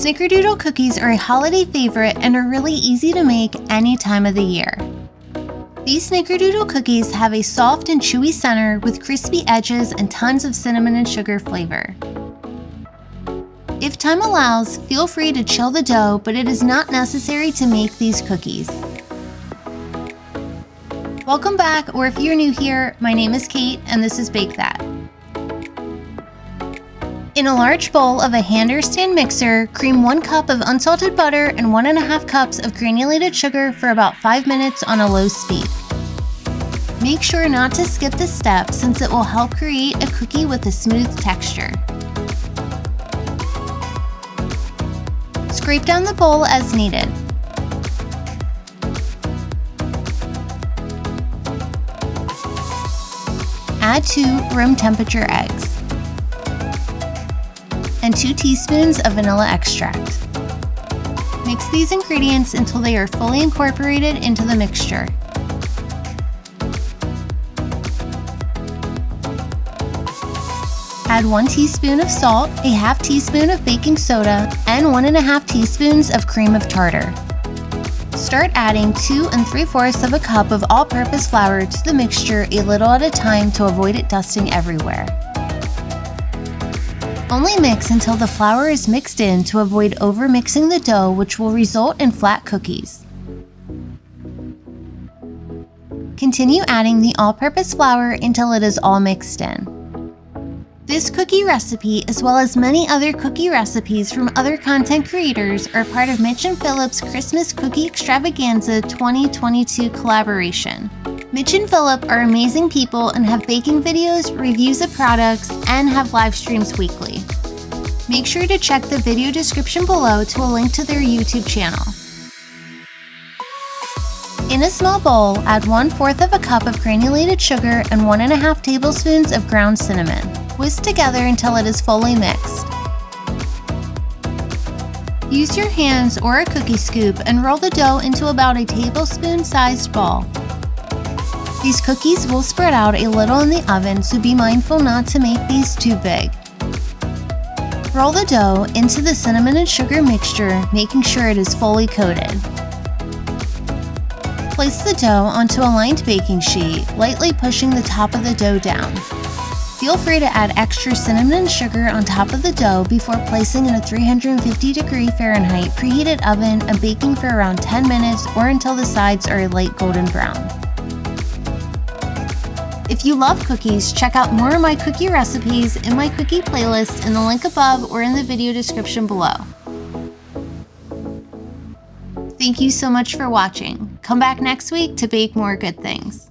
Snickerdoodle cookies are a holiday favorite and are really easy to make any time of the year. These Snickerdoodle cookies have a soft and chewy center with crispy edges and tons of cinnamon and sugar flavor. If time allows, feel free to chill the dough, but it is not necessary to make these cookies. Welcome back, or if you're new here, my name is Kate and this is Bake That. In a large bowl of a hand or stand mixer, cream 1 cup of unsalted butter and 1.5 cups of granulated sugar for about 5 minutes on a low speed. Make sure not to skip this step since it will help create a cookie with a smooth texture. Scrape down the bowl as needed. Add 2 room temperature eggs and 2 teaspoons of vanilla extract. Mix these ingredients until they are fully incorporated into the mixture. Add 1 teaspoon of salt, a half teaspoon of baking soda, and 1.5 teaspoons of cream of tartar. Start adding 2 3/4 of a cup of all-purpose flour to the mixture a little at a time to avoid it dusting everywhere. Only mix until the flour is mixed in to avoid over-mixing the dough, which will result in flat cookies. Continue adding the all-purpose flour until it is all mixed in. This cookie recipe, as well as many other cookie recipes from other content creators, are part of Mitch and Philip's Christmas Cookie Extravaganza 2022 collaboration. Mitch and Philip are amazing people and have baking videos, reviews of products, and have live streams weekly. Make sure to check the video description below to a link to their YouTube channel. In a small bowl, add 1/4 of a cup of granulated sugar and 1.5 tablespoons of ground cinnamon. Whisk together until it is fully mixed. Use your hands or a cookie scoop and roll the dough into about a tablespoon-sized ball. These cookies will spread out a little in the oven, so be mindful not to make these too big. Roll the dough into the cinnamon and sugar mixture, making sure it is fully coated. Place the dough onto a lined baking sheet, lightly pushing the top of the dough down. Feel free to add extra cinnamon and sugar on top of the dough before placing in a 350° Fahrenheit preheated oven and baking for around 10 minutes or until the sides are a light golden brown. If you love cookies, check out more of my cookie recipes in my cookie playlist in the link above or in the video description below. Thank you so much for watching. Come back next week to bake more good things.